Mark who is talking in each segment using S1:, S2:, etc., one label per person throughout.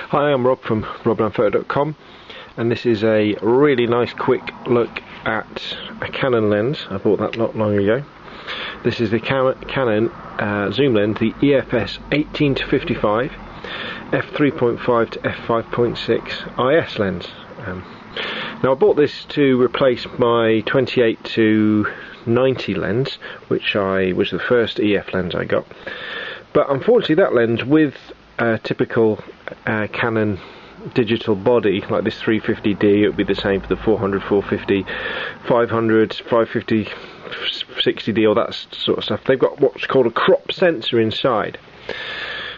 S1: Hi, I'm Rob from roblandphoto.com, and this is a really nice quick look at a Canon lens. I bought that not long ago. This is the Canon zoom lens, the EFS 18-55 f3.5 to f5.6 IS lens. Now I bought this to replace my 28-90 lens, which was the first EF lens I got. But unfortunately that lens, with a typical Canon digital body like this 350D, it would be the same for the 400, 450, 500, 550, 60D, all that sort of stuff. They've got what's called a crop sensor inside.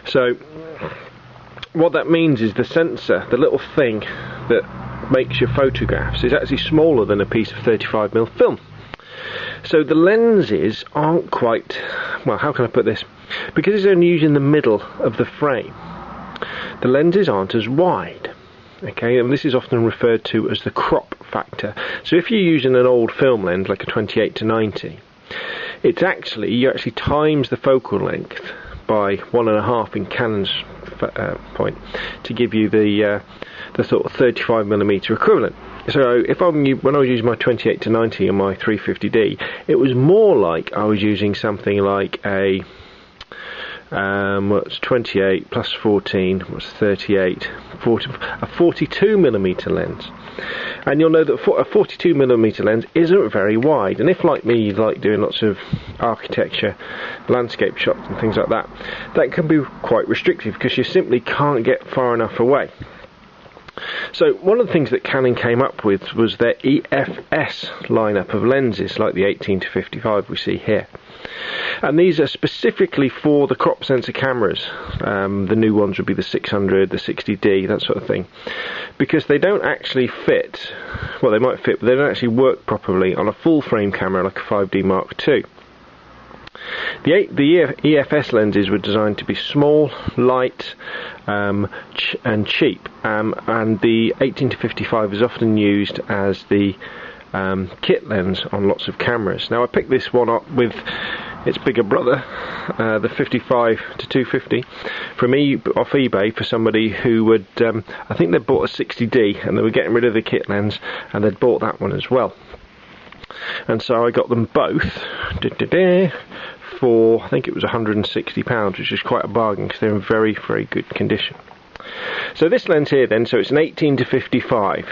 S1: So what that means is the sensor, the little thing that makes your photographs, is actually smaller than a piece of 35mm film. So the lenses aren't quite, well, how can I put this? Because it's only used in the middle of the frame, the lenses aren't as wide. Okay, and this is often referred to as the crop factor. So if you're using an old film lens like a 28-90, you actually times the focal length by 1.5 in Canon's point to give you the sort of 35mm equivalent. So when I was using my 28-90 and my 350D, it was more like I was using something like a what's 28 plus 14, what's 38, a 42mm lens. And you'll know that a 42mm lens isn't very wide, and if like me you like doing lots of architecture, landscape shots and things like that, that can be quite restrictive because you simply can't get far enough away. So one of the things that Canon came up with was their EFS lineup of lenses, like the 18-55 we see here. And these are specifically for the crop sensor cameras. The new ones would be the 600, the 60D, that sort of thing, because they don't actually fit, well, they might fit, but they don't actually work properly on a full frame camera like a 5D Mark II. The EFS lenses were designed to be small, light, and cheap, and the 18-55 is often used as the kit lens on lots of cameras. Now I picked this one up with its bigger brother, the 55-250, off eBay for somebody who would, I think they'd bought a 60D and they were getting rid of the kit lens, and they'd bought that one as well. And so I got them both for, I think it was £160, which is quite a bargain because they're in very, very good condition. So this lens here then, so it's an 18-55,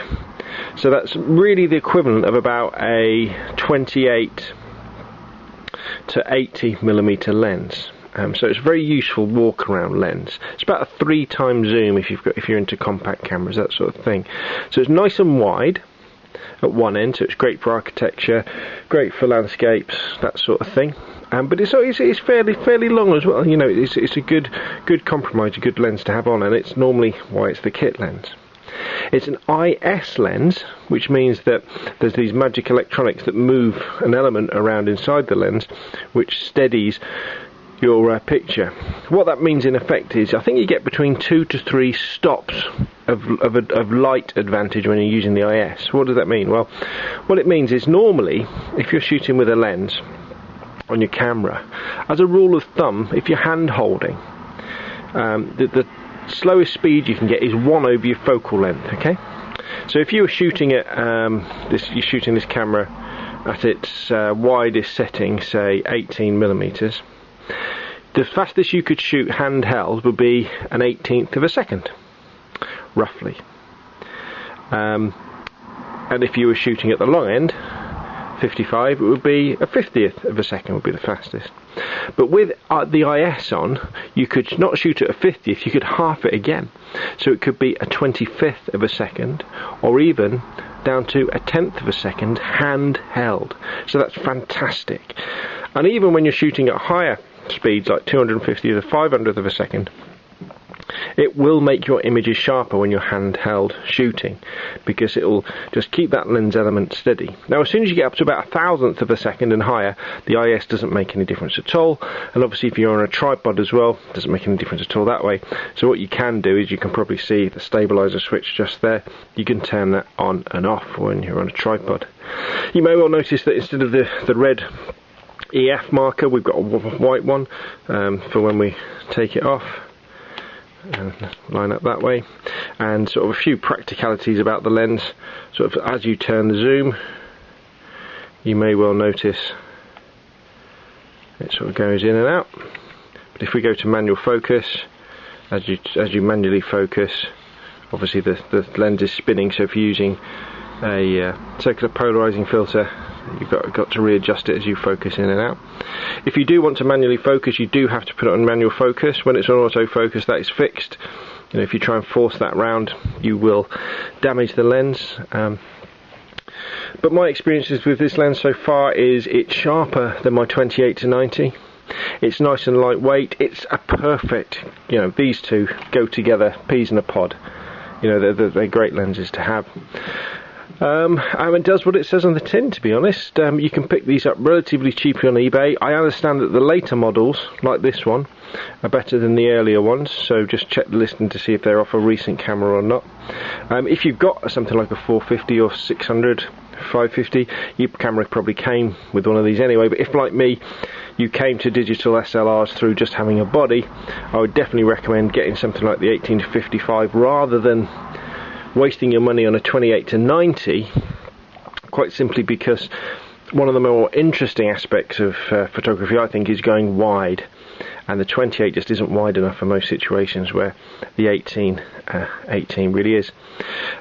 S1: so that's really the equivalent of about a 28-80mm lens. So it's a very useful walk around lens. It's about a 3x zoom if you're into compact cameras, that sort of thing. So it's nice and wide at one end, so it's great for architecture, great for landscapes, that sort of thing. But it's fairly long as well. You know, it's a good compromise, a good lens to have on, and it's normally why it's the kit lens. It's an IS lens, which means that there's these magic electronics that move an element around inside the lens, which steadies your picture. What that means in effect is, I think you get between 2 to 3 stops of light advantage when you're using the IS. What does that mean? Well, what it means is normally, if you're shooting with a lens on your camera, as a rule of thumb, if you're hand holding, the slowest speed you can get is 1 over your focal length. Okay, so if you were shooting at you're shooting this camera at its widest setting, say 18mm, the fastest you could shoot handheld would be an 1/18 of a second, roughly. And if you were shooting at the long end, 55, it would be a 50th of a second would be the fastest. But with the IS on, you could not shoot at a 50th, you could half it again. So it could be a 25th of a second, or even down to a 1/10 of a second handheld. So that's fantastic. And even when you're shooting at higher speeds, like 250 to 500th of a second, it will make your images sharper when you're handheld shooting, because it will just keep that lens element steady. Now as soon as you get up to about 1,000th of a second and higher, the IS doesn't make any difference at all, and obviously if you're on a tripod as well, it doesn't make any difference at all that way. So what you can do is, you can probably see the stabilizer switch just there, you can turn that on and off when you're on a tripod. You may well notice that instead of the red EF marker, we've got a white one for when we take it off. and line up that way. And sort of a few practicalities about the lens. Sort of as you turn the zoom, you may well notice it sort of goes in and out. But if we go to manual focus, as you manually focus, obviously the lens is spinning, so if you're using a circular polarizing filter, you've got to readjust it as you focus in and out. If you do want to manually focus, you do have to put it on manual focus. When it's on autofocus, that is fixed. You know, if you try and force that round, you will damage the lens. But my experiences with this lens so far is it's sharper than my 28-90. It's nice and lightweight. It's a perfect, you know, these two go together, peas in a pod. You know, they're great lenses to have. And it does what it says on the tin, to be honest. You can pick these up relatively cheaply on eBay. I understand that the later models, like this one, are better than the earlier ones, so just check the listing to see if they're off a recent camera or not. If you've got something like a 450 or 600, 550, your camera probably came with one of these anyway, but if, like me, you came to digital SLRs through just having a body, I would definitely recommend getting something like the 18-55 rather than wasting your money on a 28-90, quite simply because one of the more interesting aspects of photography, I think, is going wide, and the 28 just isn't wide enough for most situations, where the 18 really is.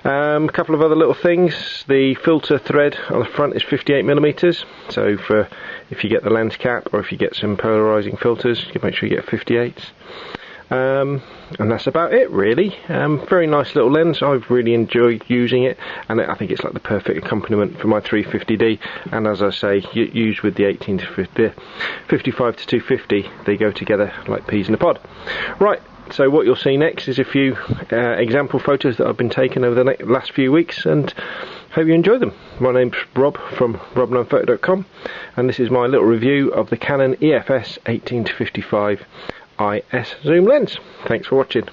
S1: A couple of other little things. The filter thread on the front is 58mm, so for if you get the lens cap or if you get some polarizing filters, you make sure you get 58s. And that's about it, really. Very nice little lens. I've really enjoyed using it, and I think it's like the perfect accompaniment for my 350D. And as I say, used with the 55 to 250, they go together like peas in a pod. Right. So what you'll see next is a few example photos that I've been taking over the last few weeks, and hope you enjoy them. My name's Rob from rob9photo.com, and this is my little review of the Canon EFS 18-55 IS zoom lens. Thanks for watching.